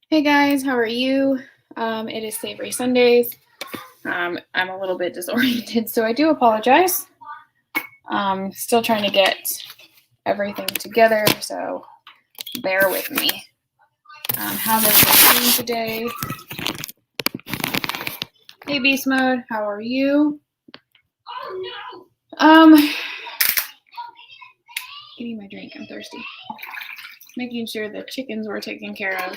Hey guys, how are you? It is Savory Sundays. I'm a little bit disoriented, so I do apologize. Still trying to get everything together, so bear with me. How's everyone doing today? Hey Beast Mode, how are you? Getting my drink, I'm thirsty. Making sure the chickens were taken care of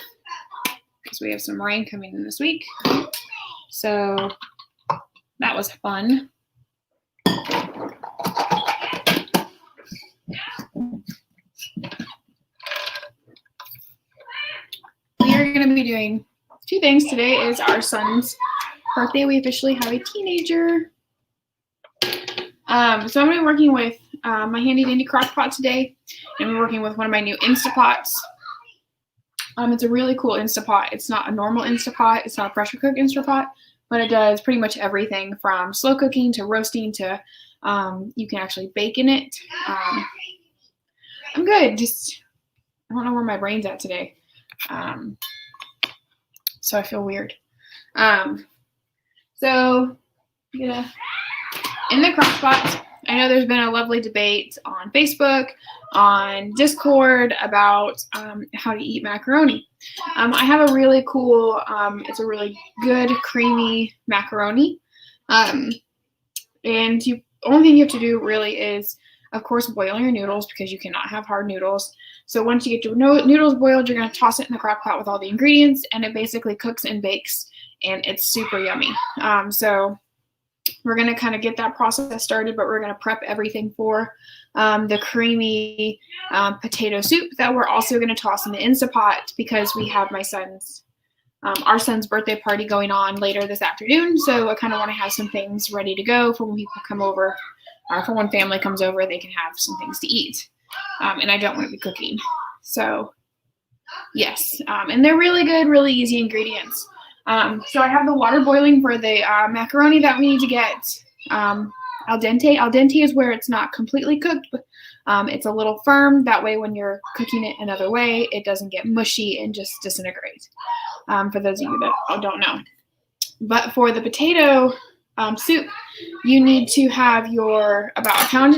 because we have some rain coming in this week. So that was fun. We are going to be doing two things. Today is our son's birthday. We officially have a teenager. So I'm going to be working with my handy dandy crock pot today, and we're working with one of my new Instapots. It's a really cool Instapot. It's not a normal Instapot. It's not a pressure cook Instapot, but it does pretty much everything from slow cooking to roasting to you can actually bake in it. I'm good. Just I don't know where my brain's at today. So I feel weird. So yeah, in the crock pot, I know there's been a lovely debate on Facebook, on Discord about how to eat macaroni. I have a really cool, it's a really good creamy macaroni. And the only thing you have to do really is, of course, boil your noodles because you cannot have hard noodles. So once you get your noodles boiled, you're going to toss it in the crock pot with all the ingredients, and it basically cooks and bakes, and it's super yummy. So we're going to kind of get that process started, but we're going to prep everything for the creamy potato soup that we're also going to toss in the Instapot because we have our son's birthday party going on later this afternoon. So I kind of want to have some things ready to go for when people come over, or for when family comes over, they can have some things to eat. And I don't want to be cooking. So yes, and they're really good, really easy ingredients. So I have the water boiling for the macaroni that we need to get al dente. Al dente is where it's not completely cooked, but it's a little firm. That way when you're cooking it another way, it doesn't get mushy and just disintegrate, for those of you that don't know. But for the potato soup, you need to have your about 1.5 pounds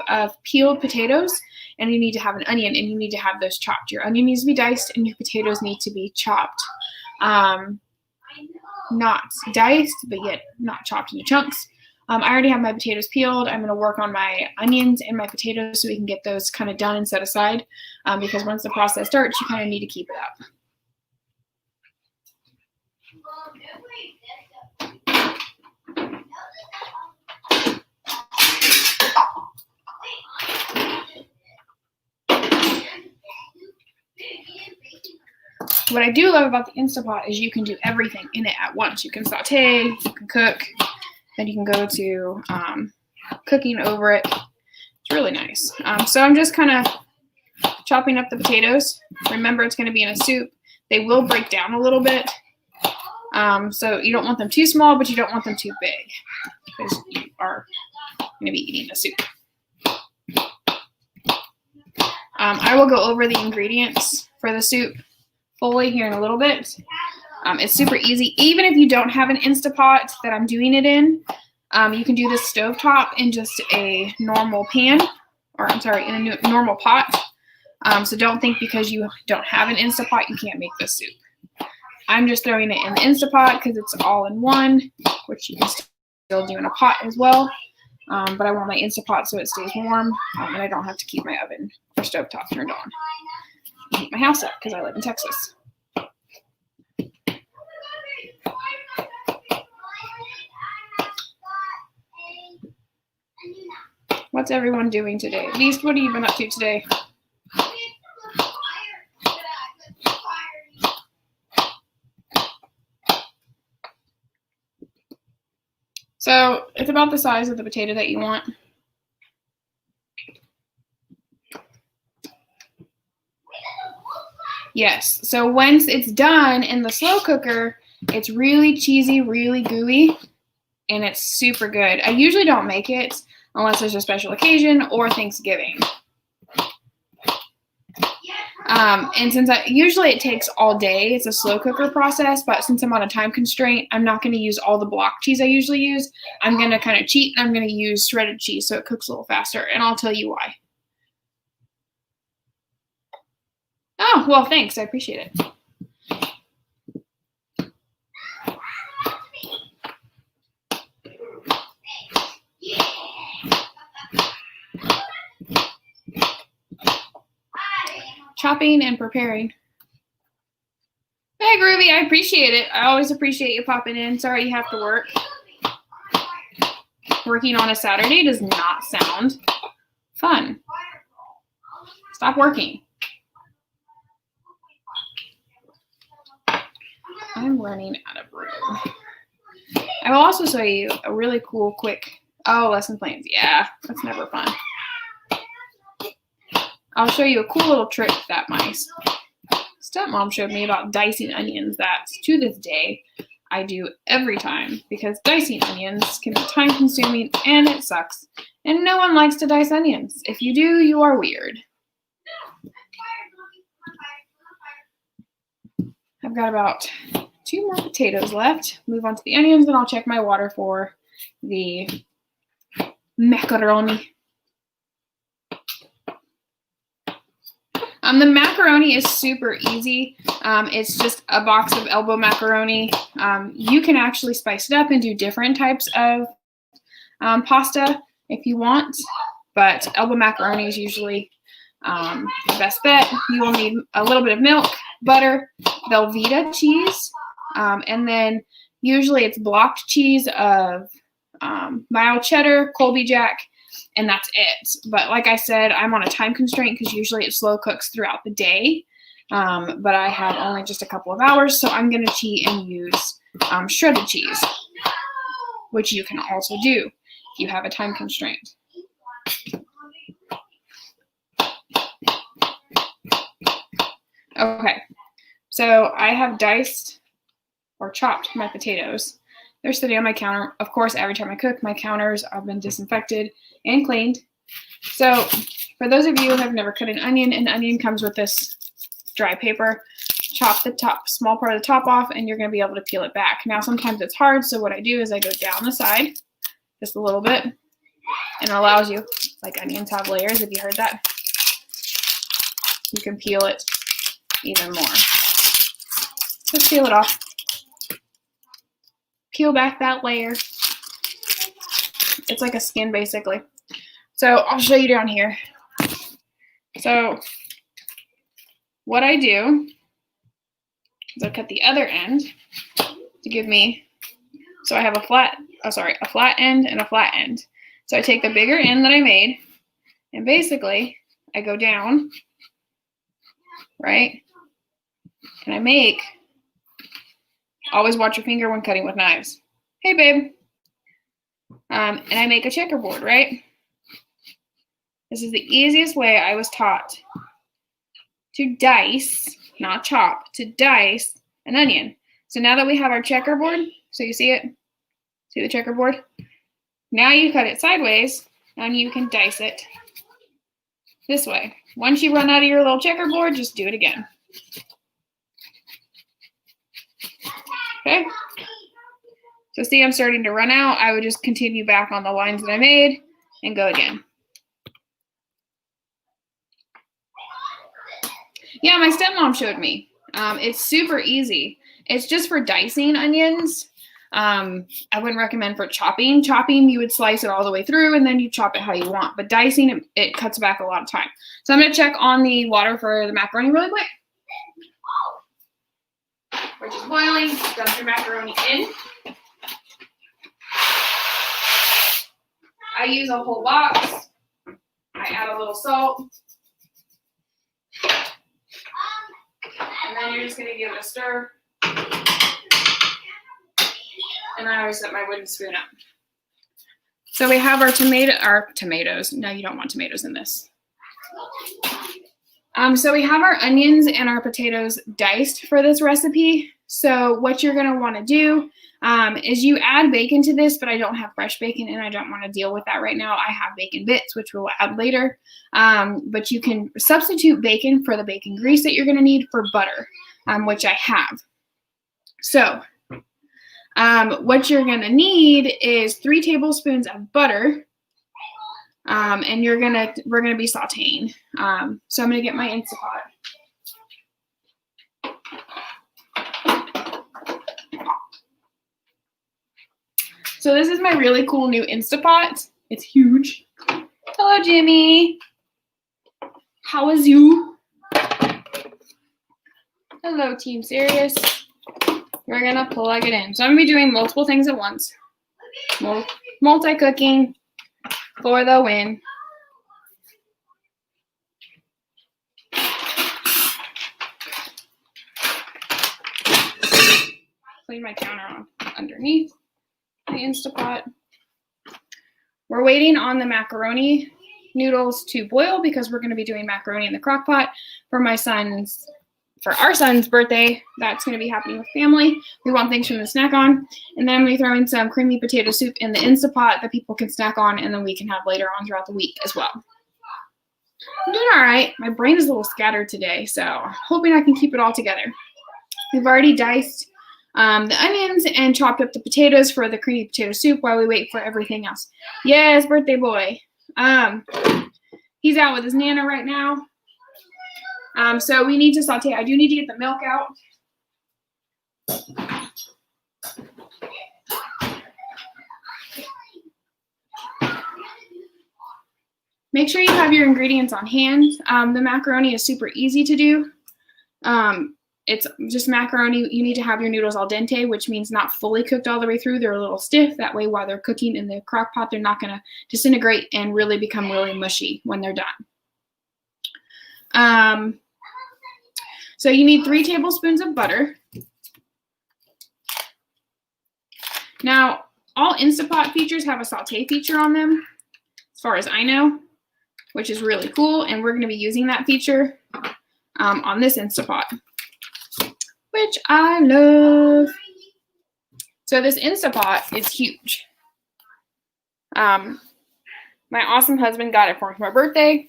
of peeled potatoes, and you need to have an onion, and you need to have those chopped. Your onion needs to be diced, and your potatoes need to be chopped. Not diced, but yet not chopped into chunks. I already have my potatoes peeled. I'm going to work on my onions and my potatoes so we can get those kind of done and set aside, because once the process starts, you kind of need to keep it up. What I do love about the Instapot is you can do everything in it at once. You can saute, you can cook, then you can go to cooking over it. It's really nice. So I'm just kind of chopping up the potatoes. Remember, it's going to be in a soup. They will break down a little bit. So you don't want them too small, but you don't want them too big because you are going to be eating the soup. I will go over the ingredients for the soup fully here in a little bit. It's super easy. Even if you don't have an Instapot that I'm doing it in, you can do this stovetop in just a normal pan, or I'm sorry, in a normal pot. So don't think because you don't have an Instapot you can't make this soup. I'm just throwing it in the Instapot because it's all in one, which you can still do in a pot as well. But I want my Instapot so it stays warm, and I don't have to keep my oven or stovetop turned on. Heat my house up because I live in Texas. What's everyone doing today? Beast, what have you been up to today? So it's about the size of the potato that you want. Yes, so once it's done in the slow cooker, it's really cheesy, really gooey, and it's super good. I usually don't make it unless there's a special occasion or Thanksgiving. And since usually it takes all day, it's a slow cooker process, but since I'm on a time constraint, I'm not going to use all the block cheese I usually use. I'm going to kind of cheat, and I'm going to use shredded cheese so it cooks a little faster, and I'll tell you why. Oh, well, thanks. I appreciate it. Chopping and preparing. Hey, Groovy, I appreciate it. I always appreciate you popping in. Sorry you have to work. Working on a Saturday does not sound fun. Stop working. I'm running out of room. I will also show you a really cool, quick, lesson plans. Yeah, that's never fun. I'll show you a cool little trick that my stepmom showed me about dicing onions that, to this day, I do every time because dicing onions can be time consuming and it sucks. And no one likes to dice onions. If you do, you are weird. I've got about 2 more potatoes left. Move on to the onions, and I'll check my water for the macaroni. The macaroni is super easy. It's just a box of elbow macaroni. You can actually spice it up and do different types of pasta if you want, but elbow macaroni is usually the best bet. You will need a little bit of milk, butter, Velveeta cheese, and then usually it's blocked cheese of mild cheddar, Colby Jack, and that's it. But like I said, I'm on a time constraint because usually it slow cooks throughout the day. But I have only just a couple of hours, so I'm going to cheat and use shredded cheese, which you can also do if you have a time constraint. Okay, so I have diced or chopped my potatoes. They're sitting on my counter. Of course, every time I cook, my counters have been disinfected and cleaned. So for those of you who have never cut an onion comes with this dry paper. Chop the top, small part of the top off, and you're going to be able to peel it back. Now, sometimes it's hard, so what I do is I go down the side just a little bit, and it allows you, like onions have layers, if you heard that, you can peel it even more. Just peel it off. Peel back that layer. It's like a skin, basically. So I'll show you down here. So what I do is I cut the other end to give me, so I have a flat end and a flat end. So I take the bigger end that I made, and basically I go down, right? And I make, always watch your finger when cutting with knives. Hey, babe. And I make a checkerboard, right? This is the easiest way I was taught to dice, not chop, to dice an onion. So now that we have our checkerboard, so you see it? See the checkerboard? Now you cut it sideways, and you can dice it this way. Once you run out of your little checkerboard, just do it again. Okay, so see, I'm starting to run out. I would just continue back on the lines that I made and go again. Yeah, my stepmom showed me. It's super easy. It's just for dicing onions. I wouldn't recommend for chopping. Chopping, you would slice it all the way through and then you chop it how you want. But dicing, it cuts back a lot of time. So I'm going to check on the water for the macaroni really quick. Which is boiling. Dump your macaroni in. I use a whole box. I add a little salt. And then you're just going to give it a stir. And I always set my wooden spoon up. So we have our tomatoes. No, you don't want tomatoes in this. So we have our onions and our potatoes diced for this recipe. So what you're going to want to do is you add bacon to this, but I don't have fresh bacon and I don't want to deal with that right now. I have bacon bits, which we'll add later. But you can substitute bacon for the bacon grease that you're going to need for butter, which I have. So what you're going to need is 3 tablespoons of butter. And we're going to be sauteing. So I'm going to get my Instapot. So this is my really cool new Instapot. It's huge. Hello, Jimmy. How is you? Hello, Team Serious. We're gonna plug it in. So I'm gonna be doing multiple things at once. Multi-cooking for the win. Clean my counter on underneath the Instapot. We're waiting on the macaroni noodles to boil because we're going to be doing macaroni in the crock pot for our son's birthday. That's going to be happening with family. We want things from the snack on. And then I'm going to be throwing some creamy potato soup in the Instapot that people can snack on and then we can have later on throughout the week as well. I'm doing all right. My brain is a little scattered today, so hoping I can keep it all together. We've already diced the onions and chopped up the potatoes for the creamy potato soup while we wait for everything else. Yes, birthday boy. He's out with his Nana right now. So we need to saute. I do need to get the milk out. Make sure you have your ingredients on hand. The macaroni is super easy to do. It's just macaroni. You need to have your noodles al dente, which means not fully cooked all the way through. They're a little stiff. That way, while they're cooking in the crock pot, they're not going to disintegrate and really become really mushy when they're done. So you need 3 tablespoons of butter. Now, all Instapot features have a saute feature on them, as far as I know, which is really cool. And we're going to be using that feature on this Instapot, which I love. So this Instapot is huge. My awesome husband got it for my birthday.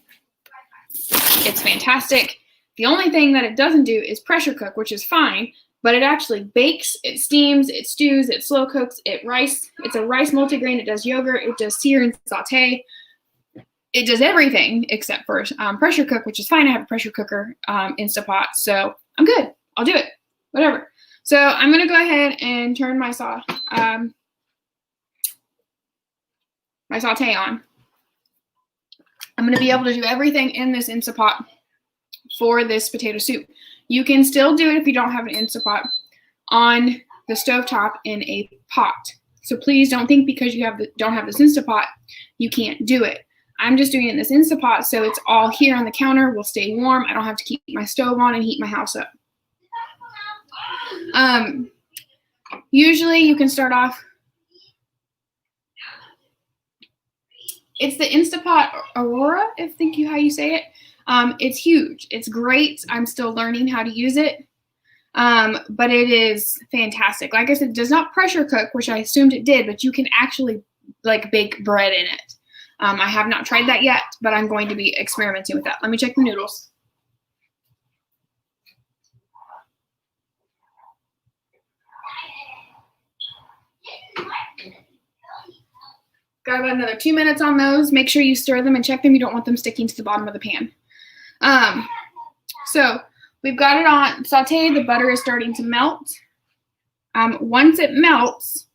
It's fantastic. The only thing that it doesn't do is pressure cook, which is fine, but it actually bakes, it steams, it stews, it slow cooks, it's a rice multigrain, it does yogurt, it does sear and saute. It does everything except for pressure cook, which is fine. I have a pressure cooker Instapot, so I'm good. I'll do it. Whatever. So I'm going to go ahead and turn my saute on. I'm going to be able to do everything in this Instapot for this potato soup. You can still do it if you don't have an Instapot on the stovetop in a pot. So please don't think because you don't have this Instapot, you can't do it. I'm just doing it in this Instapot so it's all here on the counter, will stay warm. I don't have to keep my stove on and heat my house up. Usually you can start off. It's the Instapot Aurora, I think how you say it. It's huge. It's great. I'm still learning how to use it. But it is fantastic. Like I said, it does not pressure cook, which I assumed it did, but you can actually like bake bread in it. I have not tried that yet, but I'm going to be experimenting with that. Let me check the noodles. Got about another 2 minutes on those. Make sure you stir them and check them. You don't want them sticking to the bottom of the pan. So we've got it on saute. The butter is starting to melt. Once it melts,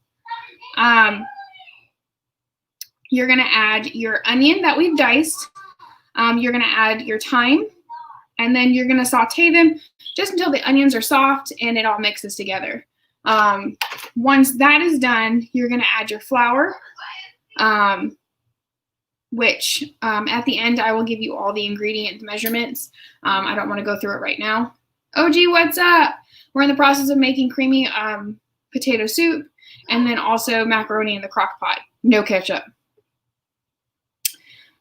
you're going to add your onion that we've diced. You're going to add your thyme, and then you're going to saute them just until the onions are soft and it all mixes together. Once that is done, you're going to add your flour, which at the end I will give you all the ingredient measurements. I don't want to go through it right now. OG, what's up? We're in the process of making creamy potato soup and then also macaroni in the crock pot. No ketchup.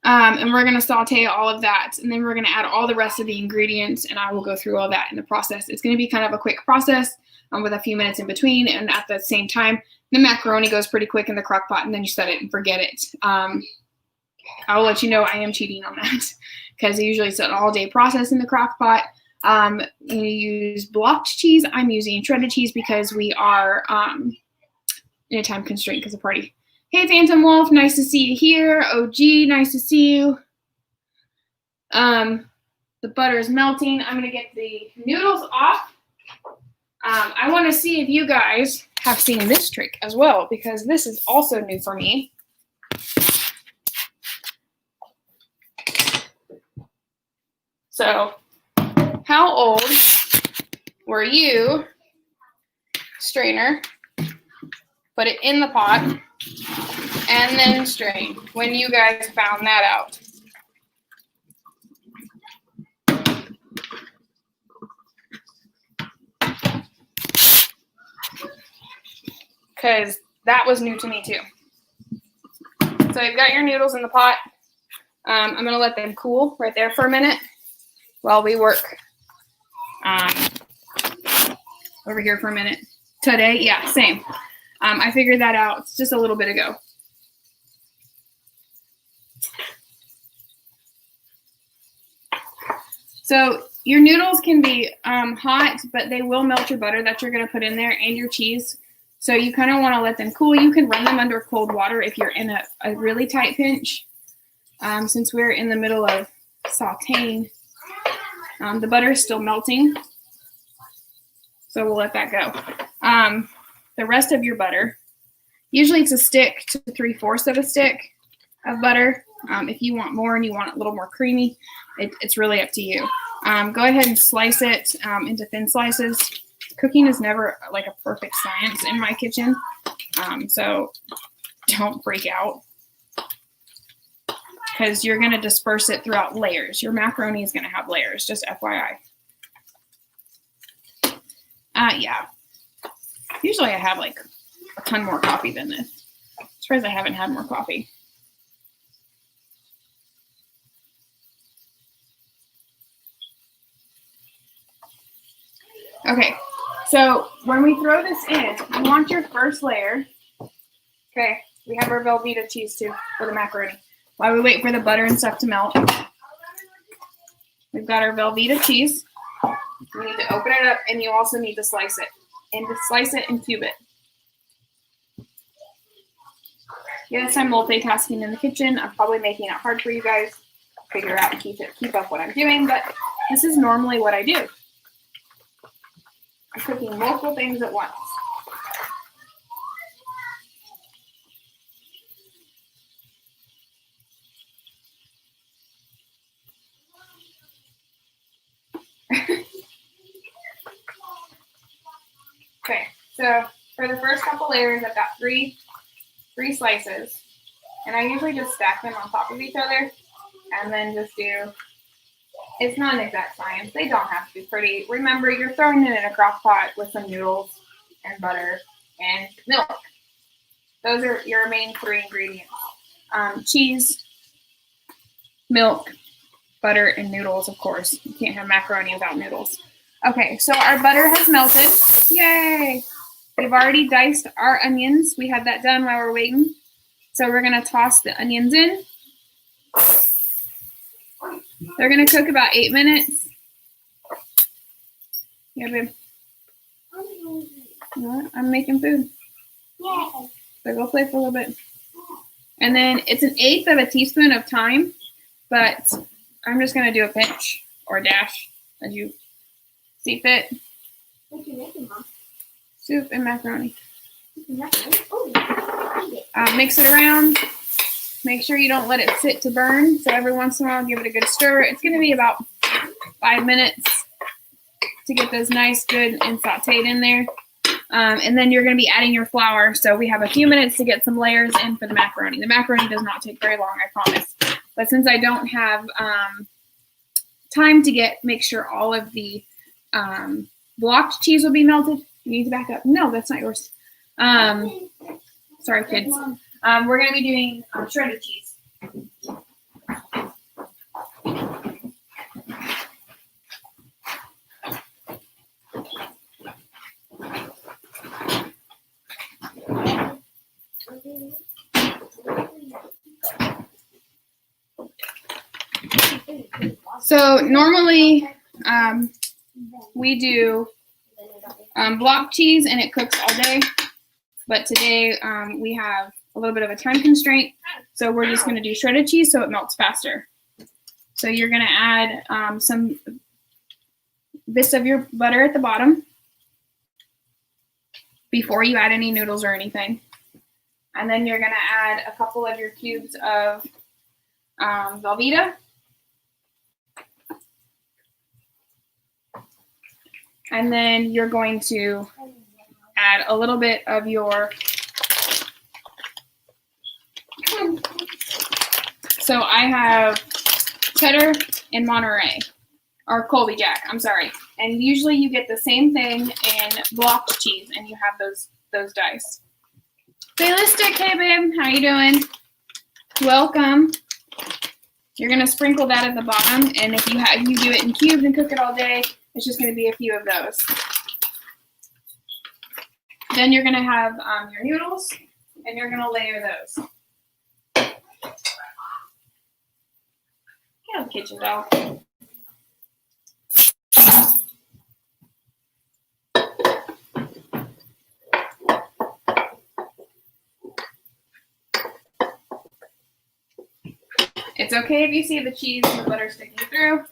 And we're going to saute all of that, and then we're going to add all the rest of the ingredients, and I will go through all that in the process. It's going to be kind of a quick process. with a few minutes in between. And at the same time, the macaroni goes pretty quick in the crock pot, and then you set it and forget it. I'll let you know I am cheating on that because usually it's an all-day process in the crock pot. You use blocked cheese. I'm using shredded cheese because we are in a time constraint because of party. Hey, Phantom Wolf, nice to see you here. OG, nice to see you. The butter is melting. I'm going to get the noodles off. I want to see if you guys have seen this trick as well, because this is also new for me. So, how old were you, strainer? Put it in the pot and then strain when you guys found that out. Because that was new to me too. So you've got your noodles in the pot. I'm going to let them cool right there for a minute while we work over here for a minute. Today, yeah, same. I figured that out just a little bit ago. So your noodles can be hot, but they will melt your butter that you're going to put in there and your cheese. So you kind of want to let them cool. You can run them under cold water if you're in a really tight pinch. Since we're in the middle of sauteing, the butter is still melting. So we'll let that go. The rest of your butter, usually it's a stick to 3/4 of a stick of butter. If you want more and you want it a little more creamy, it's really up to you. Go ahead and slice it into thin slices. Cooking is never like a perfect science in my kitchen, so don't freak out because you're going to disperse it throughout layers. Your macaroni is going to have layers, just FYI. Yeah. Usually I have like a ton more coffee than this. I'm surprised I haven't had more coffee. Okay, so when we throw this in, you want your first layer. Okay, we have our Velveeta cheese too for the macaroni. While we wait for the butter and stuff to melt, we've got our Velveeta cheese. You need to open it up, and you also need to slice it. And to slice it and cube it. Yes, I'm multitasking in the kitchen. I'm probably making it hard for you guys to figure out and keep up what I'm doing, but this is normally what I do. I'm cooking multiple things at once. Okay, so for the first couple layers, I've got three slices, and I usually just stack them on top of each other, and then just do. It's not an exact science. They don't have to be pretty. Remember, you're throwing it in a crock pot with some noodles and butter and milk. Those are your main three ingredients. Cheese, milk, butter, and noodles, of course. You can't have macaroni without noodles. Okay, so our butter has melted. Yay! We've already diced our onions. We had that done while we're waiting. So we're going to toss the onions in. They're going to cook about 8 minutes. Yeah, babe. I'm making food. So go play for a little bit. And then it's 1/8 of a teaspoon of thyme, but I'm just going to do a pinch or a dash as you see fit. What are you making, Mom? Soup and macaroni. Oh, Mix it around. Make sure you don't let it sit to burn. So every once in a while, give it a good stir. It's going to be about 5 minutes to get those nice, good, and sauteed in there. And then you're going to be adding your flour. So we have a few minutes to get some layers in for the macaroni. The macaroni does not take very long, I promise. But since I don't have time to make sure all of the blocked cheese will be melted. You need to back up. No, that's not yours. Sorry, kids. We're going to be doing shredded cheese. So normally we do block cheese and it cooks all day, but today we have a little bit of a time constraint, so we're just going to do shredded cheese so it melts faster. So you're going to add some bits of your butter at the bottom before you add any noodles or anything. And then you're going to add a couple of your cubes of Velveeta. And then you're going to add a little bit of your, so I have cheddar and Monterey, or Colby Jack, I'm sorry. And usually you get the same thing in blocked cheese and you have those diced. Realistic, hey babe, how you doing? Welcome. You're gonna sprinkle that at the bottom, and if you do it in cubes and cook it all day, it's just gonna be a few of those. Then you're gonna have your noodles, and you're gonna layer those. Get out of the kitchen, dog. It's okay if you see the cheese and the butter sticking through.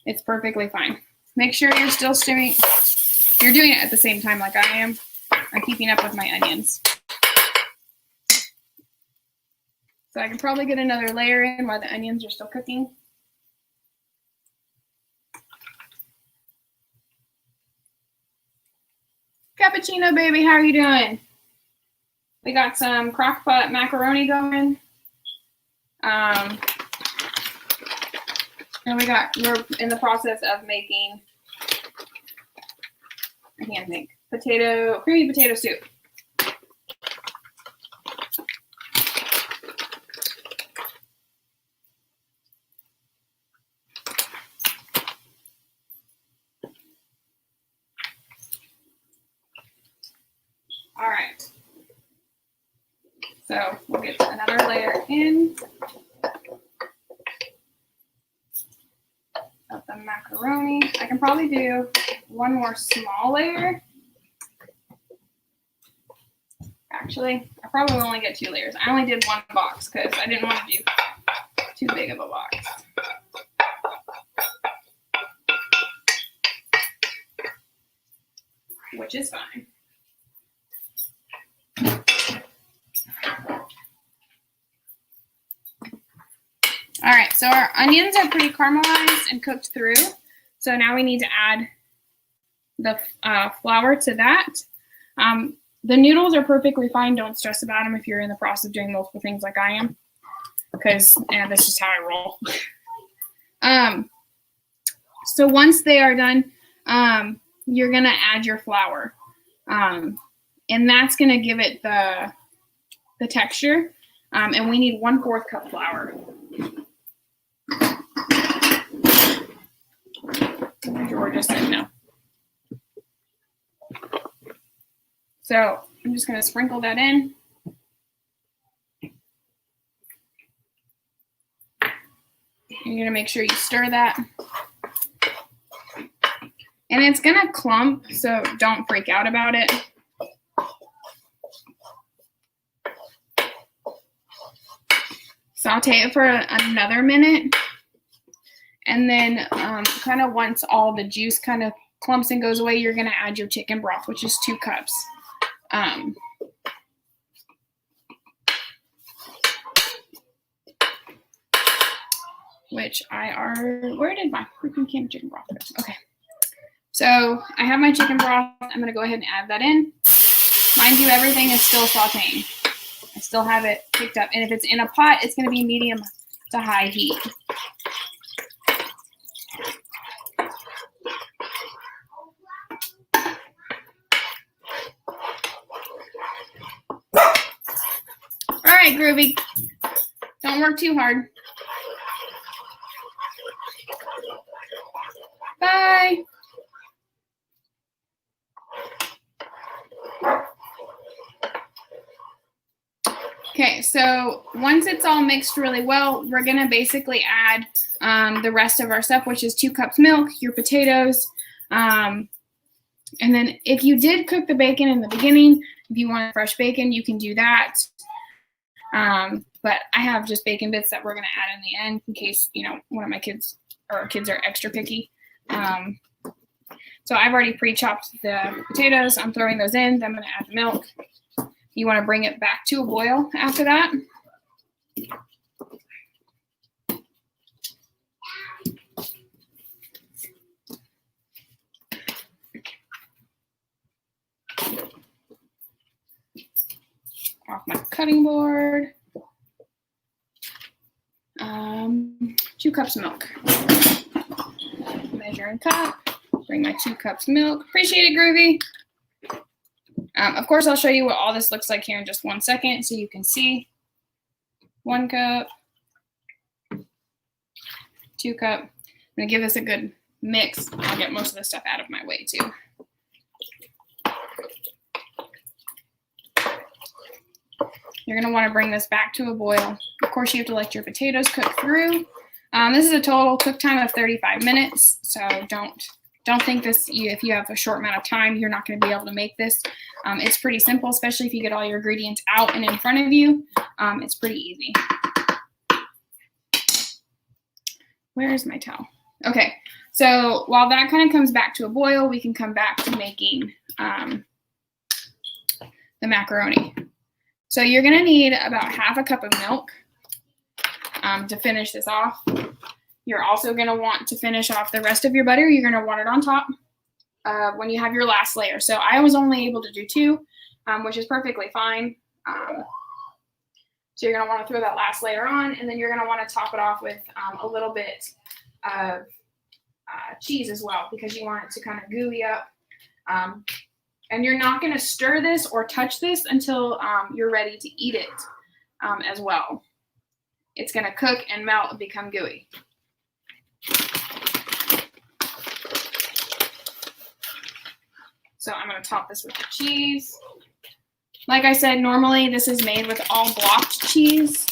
It's perfectly fine. Make sure you're still stirring. You're doing it at the same time like I am. I'm keeping up with my onions. So I can probably get another layer in while the onions are still cooking. Cappuccino baby, how are you doing? We got some crock pot macaroni going. And we're in the process of making, I can't think, creamy potato soup. All right. So we'll get another layer in of the macaroni. I can probably do one more small layer. Actually, I probably will only get 2 layers. I only did 1 box because I didn't want to do too big of a box. Which is fine. All right, so our onions are pretty caramelized and cooked through. So now we need to add the flour to that. The noodles are perfectly fine. Don't stress about them if you're in the process of doing multiple things like I am, because that's just how I roll. So once they are done, you're gonna add your flour, and that's gonna give it the texture. And we need 1/4 cup flour. Georgia said no. So I'm just going to sprinkle that in. You're going to make sure you stir that. And it's going to clump, so don't freak out about it. Saute it for another minute. And then kind of once all the juice kind of clumps and goes away, you're going to add your chicken broth, which is 2 cups. Which where did my freaking canned chicken broth go? Okay. So I have my chicken broth. I'm going to go ahead and add that in. Mind you, everything is still sauteing. I still have it picked up. And if it's in a pot, it's going to be medium to high heat. All right, Groovy. Don't work too hard. Bye. Okay, so once it's all mixed really well, we're gonna basically add the rest of our stuff, which is 2 cups milk, your potatoes, and then if you did cook the bacon in the beginning, if you want fresh bacon, you can do that. But I have just bacon bits that we're gonna add in the end in case, you know, one of my kids or our kids are extra picky. So I've already pre-chopped the potatoes. I'm throwing those in. Then I'm gonna add the milk. You want to bring it back to a boil after that. Off my cutting board. 2 cups of milk. Measure and cup. Bring my 2 cups of milk. Appreciate it, Groovy. Of course, I'll show you what all this looks like here in just 1 second so you can see. 1 cup, 2 cup. I'm gonna give this a good mix. I'll get most of the stuff out of my way too. You're gonna wanna bring this back to a boil. Of course, you have to let your potatoes cook through. This is a total cook time of 35 minutes, so don't think this, if you have a short amount of time, you're not going to be able to make this. It's pretty simple, especially if you get all your ingredients out and in front of you. It's pretty easy. Where is my towel? Okay, so while that kind of comes back to a boil, we can come back to making the macaroni. So you're going to need about half a cup of milk to finish this off. You're also going to want to finish off the rest of your butter. You're going to want it on top when you have your last layer. So I was only able to do 2, which is perfectly fine. So you're going to want to throw that last layer on, and then you're going to want to top it off with a little bit of cheese as well, because you want it to kind of gooey up. And you're not going to stir this or touch this until you're ready to eat it as well. It's going to cook and melt and become gooey. So I'm going to top this with the cheese. Like I said, normally this is made with all blocked cheese,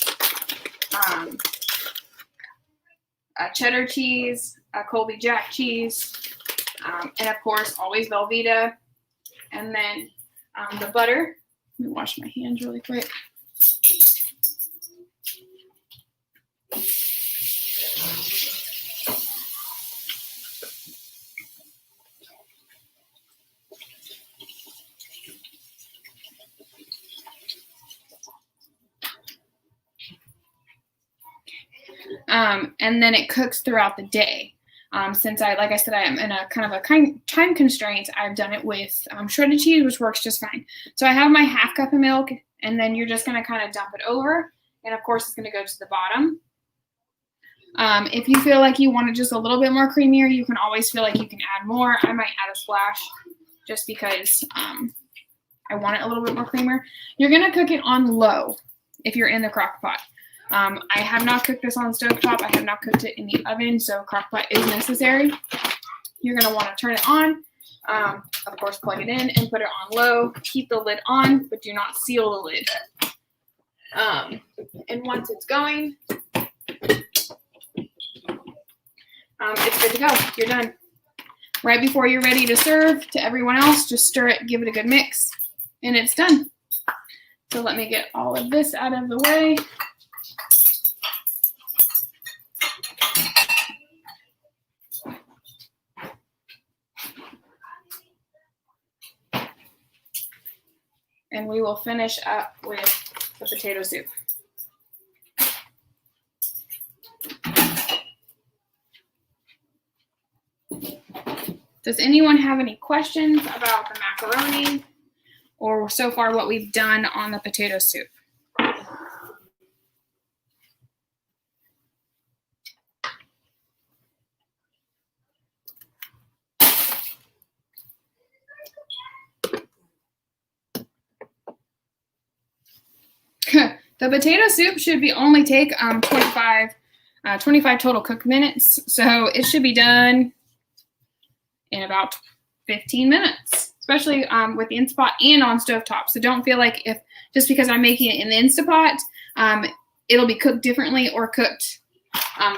cheddar cheese, Colby Jack cheese, and of course always Velveeta. And then the butter. Let me wash my hands really quick. And then it cooks throughout the day. Since like I said, I am in a kind of a time constraint, I've done it with shredded cheese, which works just fine. So I have my half cup of milk, and then you're just going to kind of dump it over. And of course, it's going to go to the bottom. If you feel like you want it just a little bit more creamier, you can always feel like you can add more. I might add a splash just because I want it a little bit more creamier. You're going to cook it on low if you're in the crock pot. I have not cooked this on stovetop. I have not cooked it in the oven, so crock pot is necessary. You're going to want to turn it on, of course, plug it in and put it on low. Keep the lid on, but do not seal the lid. And once it's going, it's good to go. You're done. Right before you're ready to serve to everyone else, just stir it, give it a good mix, and it's done. So let me get all of this out of the way. And we will finish up with the potato soup. Does anyone have any questions about the macaroni or so far what we've done on the potato soup? The potato soup should be only take 25 total cook minutes. So it should be done in about 15 minutes. especially with the Instapot and on stovetop. So don't feel like if just because I'm making it in the Instapot, it'll be cooked differently or cooked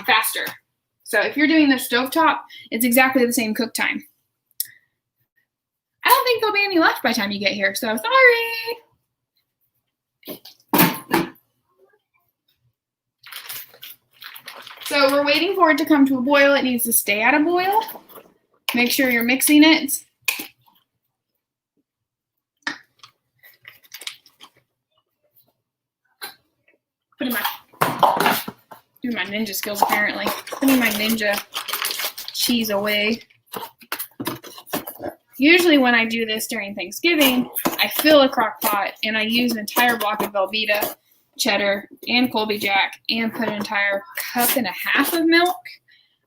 faster. So if you're doing the stovetop, it's exactly the same cook time. I don't think there'll be any left by the time you get here, so sorry. So we're waiting for it to come to a boil. It needs to stay at a boil. Make sure you're mixing it. Doing my ninja skills apparently. Putting my ninja cheese away. Usually when I do this during Thanksgiving, I fill a crock pot and I use an entire block of Velveeta, cheddar, and Colby Jack and put an entire cup and a half of milk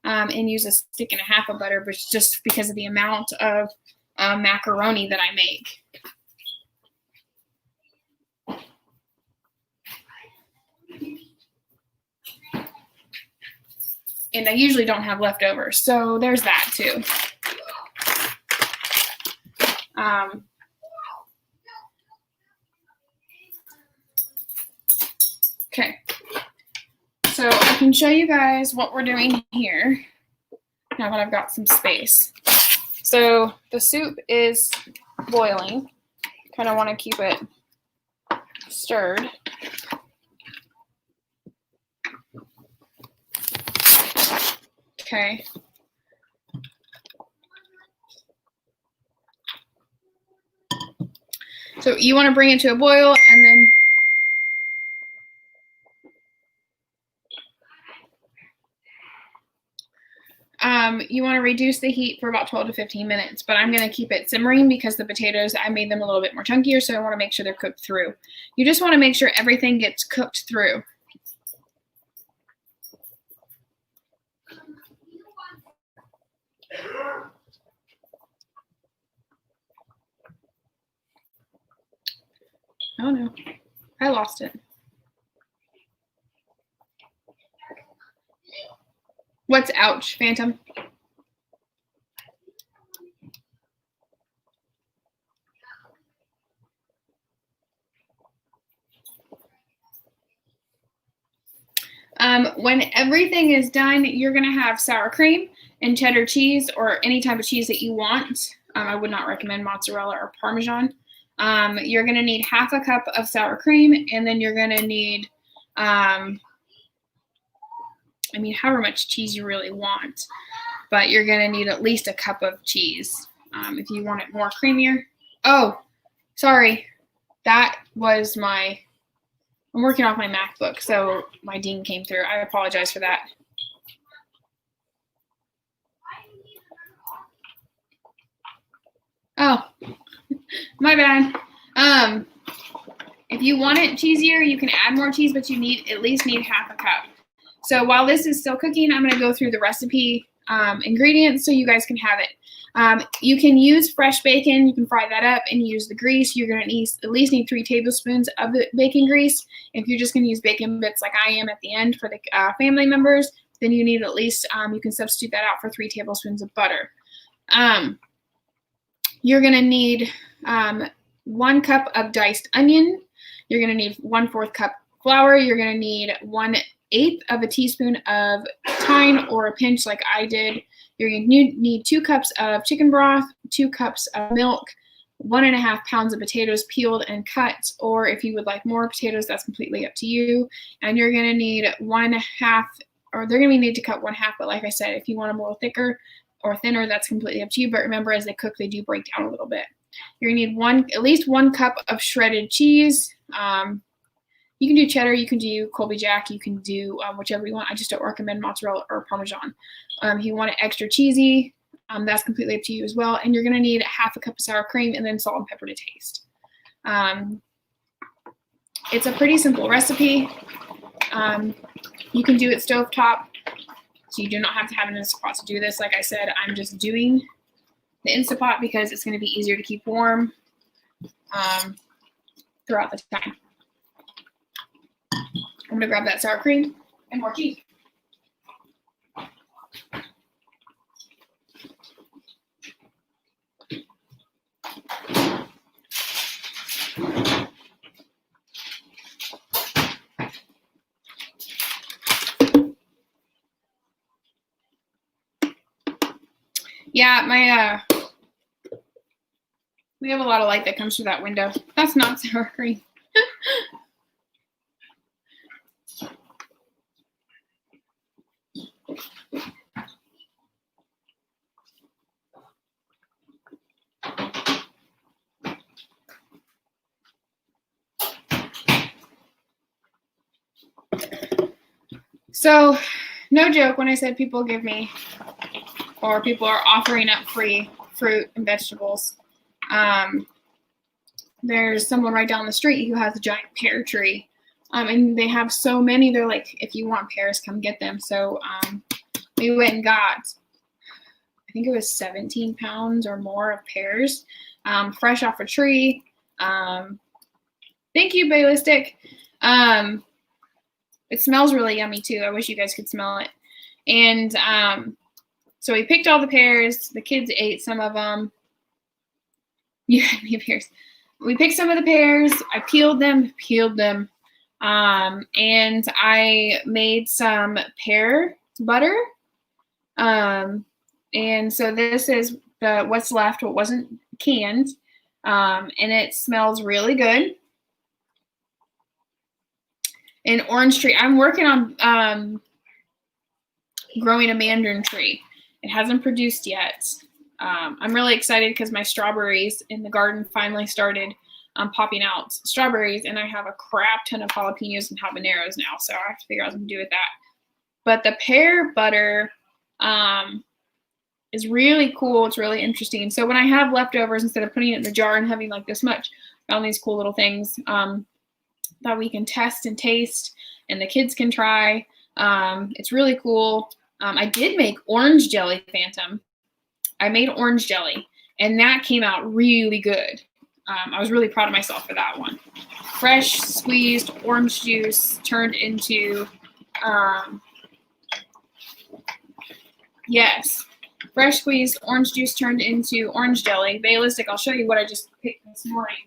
and use a stick and a half of butter, but just because of the amount of macaroni that I make. And I usually don't have leftovers, so there's that too. Okay, so I can show you guys what we're doing here now that I've got some space. So the soup is boiling. Kind of want to keep it stirred. Okay. So you want to bring it to a boil and then you want to reduce the heat for about 12 to 15 minutes, but I'm going to keep it simmering because the potatoes, I made them a little bit more chunkier, so I want to make sure they're cooked through. You just want to make sure everything gets cooked through. Oh no, I lost it. What's ouch, Phantom? When everything is done, you're going to have sour cream and cheddar cheese or any type of cheese that you want. I would not recommend mozzarella or Parmesan. You're going to need half a cup of sour cream, and then you're going to need, however much cheese you really want, but you're going to need at least a cup of cheese if you want it more creamier. Oh, sorry. That was I'm working off my MacBook, so my ding came through. I apologize for that. Oh, my bad. If you want it cheesier, you can add more cheese, but you at least need half a cup. So while this is still cooking, I'm going to go through the recipe ingredients so you guys can have it. You can use fresh bacon. You can fry that up and use the grease. You're going to at least need 3 tablespoons of the bacon grease. If you're just going to use bacon bits like I am at the end for the family members, then you need at least, you can substitute that out for 3 tablespoons of butter. You're going to need 1 cup of diced onion. You're going to need 1/4 cup flour. You're going to need 1/8 of a teaspoon of thyme or a pinch like I did. You're going to need 2 cups of chicken broth, 2 cups of milk, 1.5 pounds of potatoes peeled and cut, or if you would like more potatoes, that's completely up to you. And you're going to need they're going to need to cut 1/2, but like I said, if you want them a little thicker or thinner, that's completely up to you. But remember, as they cook, they do break down a little bit. You're going to need at least 1 cup of shredded cheese. You can do cheddar, you can do Colby Jack, you can do whichever you want. I just don't recommend mozzarella or Parmesan. If you want it extra cheesy, that's completely up to you as well. And you're going to need 1/2 cup of sour cream and then salt and pepper to taste. It's a pretty simple recipe. You can do it stovetop, so you do not have to have an Instapot to do this. Like I said, I'm just doing the Instapot because it's going to be easier to keep warm throughout the time. I'm going to grab that sour cream and more cheese. Yeah, we have a lot of light that comes through that window. That's not sour cream. So, no joke when I said people give me, or people are offering up free fruit and vegetables. There's someone right down the street who has a giant pear tree. And they have so many, they're like, if you want pears, come get them. So we went and got, I think it was 17 pounds or more of pears, fresh off a tree. Thank you, Bailey Stick. It smells really yummy too. I wish you guys could smell it. And so we picked all the pears. The kids ate some of them. You had me pears. We picked some of the pears. I peeled them. And I made some pear butter. And so this is what's left, what wasn't canned. And it smells really good. An orange tree. I'm working on growing a mandarin tree. It hasn't produced yet. I'm really excited because my strawberries in the garden finally started popping out strawberries, and I have a crap ton of jalapenos and habaneros now, so I have to figure out what to do with that. But the pear butter is really cool. It's really interesting. So when I have leftovers, instead of putting it in the jar and having like this much, I found these cool little things that we can test and taste, and the kids can try. It's really cool. I did make orange jelly, Phantom. I made orange jelly, and that came out really good. I was really proud of myself for that one. Fresh squeezed orange juice turned into, fresh squeezed orange juice turned into orange jelly. Bailistic, I'll show you what I just picked this morning.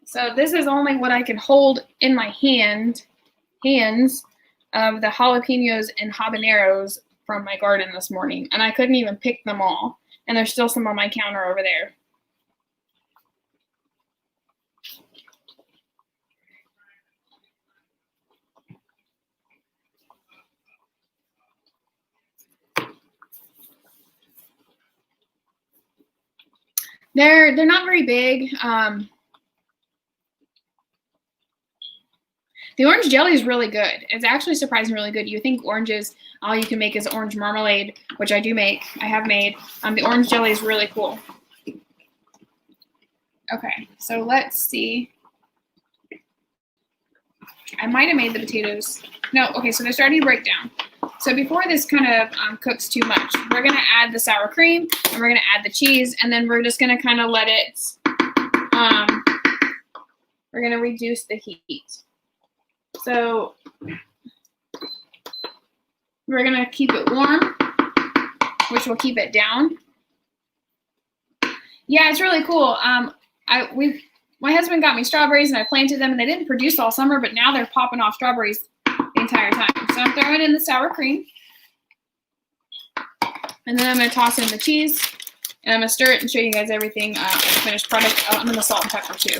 So this is only what I can hold in my hands of the jalapenos and habaneros from my garden this morning. And I couldn't even pick them all. And there's still some on my counter over there. They're not very big. The orange jelly is really good. It's actually surprisingly really good. You think oranges, all you can make is orange marmalade, which I do make. I have made. The orange jelly is really cool. Okay, so let's see. I might have made the potatoes. No, okay, so they're starting to break down. So before this kind of cooks too much, we're going to add the sour cream, and we're going to add the cheese, and then we're just going to kind of let it, we're going to reduce the heat. So we're going to keep it warm, which will keep it down. Yeah, it's really cool. My husband got me strawberries, and I planted them, and they didn't produce all summer, but now they're popping off strawberries the entire time. So I'm throwing in the sour cream, and then I'm going to toss in the cheese, and I'm going to stir it and show you guys everything, the finished product. Oh, I'm going to salt and pepper too.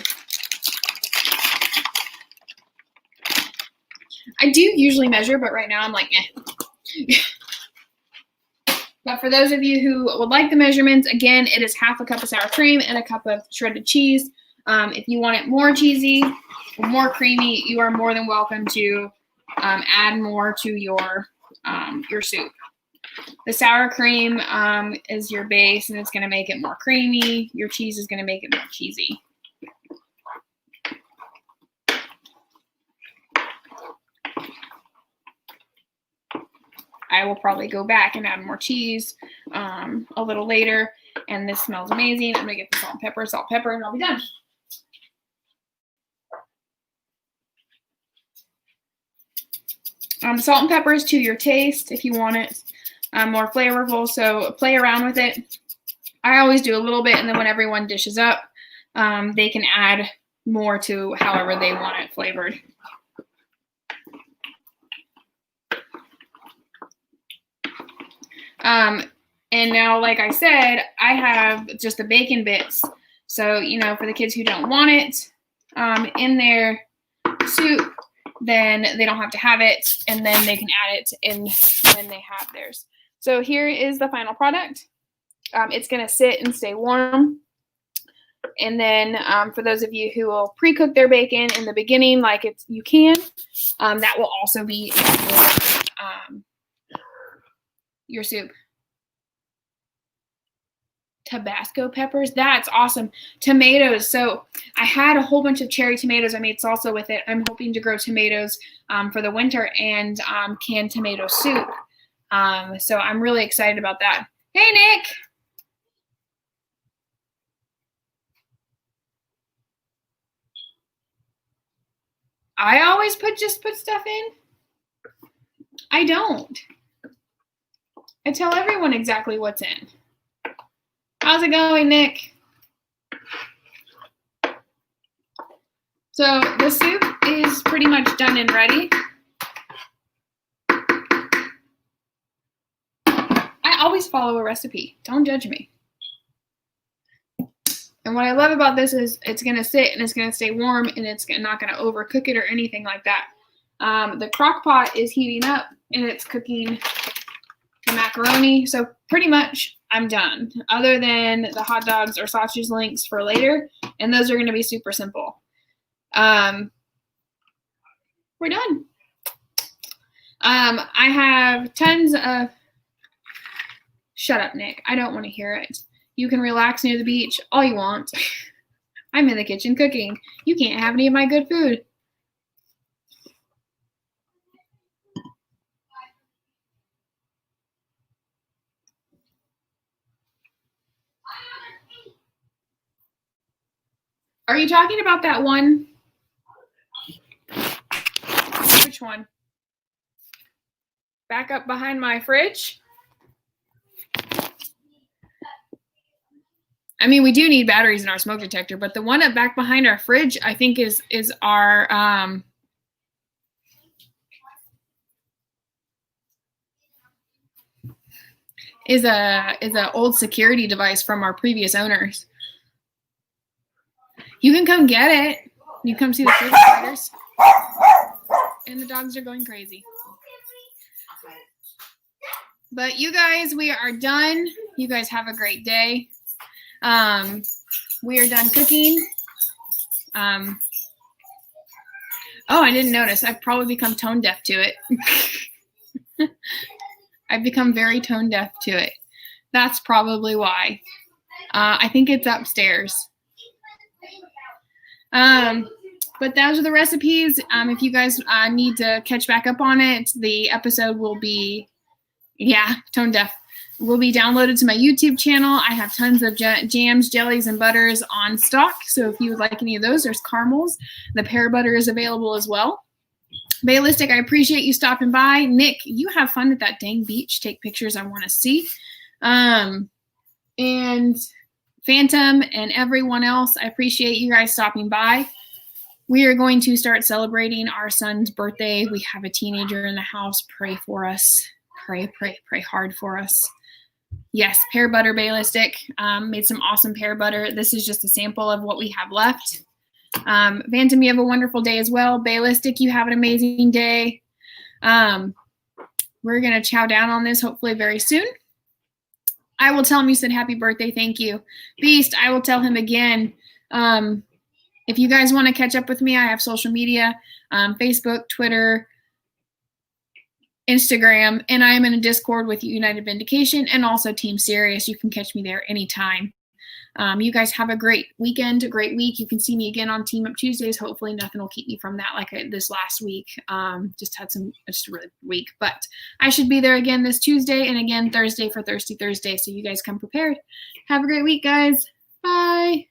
I do usually measure, but right now I'm like, eh. But for those of you who would like the measurements, again, it is half a cup of sour cream and a cup of shredded cheese. If you want it more cheesy or more creamy, you are more than welcome to add more to your soup. The sour cream is your base, and it's going to make it more creamy. Your cheese is going to make it more cheesy. I will probably go back and add more cheese a little later, and this smells amazing. I'm going to get the salt, pepper, and I'll be done. Salt and pepper is to your taste if you want it more flavorful, so play around with it. I always do a little bit, and then when everyone dishes up, they can add more to however they want it flavored. And now, like I said, I have just the bacon bits. So, you know, for the kids who don't want it in their soup, then they don't have to have it, and then they can add it in when they have theirs. So here is the final product. It's going to sit and stay warm. And then for those of you who will pre-cook their bacon in the beginning, like you can, that will also be your soup. Tabasco peppers, that's awesome. Tomatoes, so I had a whole bunch of cherry tomatoes. I made salsa with it. I'm hoping to grow tomatoes for the winter and canned tomato soup. So I'm really excited about that. Hey, Nick. I always just put stuff in. I don't. I tell everyone exactly what's in. How's it going, Nick? So the soup is pretty much done and ready. I always follow a recipe. Don't judge me. And what I love about this is it's going to sit and it's going to stay warm and it's not going to overcook it or anything like that. The crock pot is heating up and it's cooking the macaroni. So pretty much I'm done, other than the hot dogs or sausage links for later. And those are going to be super simple. We're done. I have tons of, shut up, Nick. I don't want to hear it. You can relax near the beach all you want. I'm in the kitchen cooking. You can't have any of my good food. Are you talking about that one? Which one? Back up behind my fridge? I mean, we do need batteries in our smoke detector, but the one up back behind our fridge, I think is our is a old security device from our previous owners. You can come get it. You come see the fridge spiders. And the dogs are going crazy. But you guys, we are done. You guys have a great day. We are done cooking. Oh, I didn't notice. I've probably become tone deaf to it. I've become very tone deaf to it. That's probably why. I think it's upstairs. But those are the recipes. If you guys need to catch back up on it, the episode will be, tone deaf, will be downloaded to my YouTube channel. I have tons of jams, jellies, and butters on stock. So if you would like any of those, there's caramels. The pear butter is available as well. Baylistic, I appreciate you stopping by. Nick, you have fun at that dang beach. Take pictures I want to see. And Phantom and everyone else, I appreciate you guys stopping by. We are going to start celebrating our son's birthday. We have a teenager in the house. Pray for us. Pray hard for us. Yes, pear butter, Baylistic. Made some awesome pear butter. This is just a sample of what we have left. Phantom, you have a wonderful day as well. Baylistic, you have an amazing day. We're going to chow down on this hopefully very soon. I will tell him you said happy birthday. Thank you. Beast, I will tell him again. If you guys want to catch up with me, I have social media, Facebook, Twitter, Instagram, and I am in a Discord with United Vindication and also Team Serious. You can catch me there anytime. You guys have a great weekend, a great week. You can see me again on Team Up Tuesdays. Hopefully nothing will keep me from that like this last week. Just a really week, but I should be there again this Tuesday and again Thursday for Thirsty Thursday. So you guys come prepared. Have a great week, guys. Bye.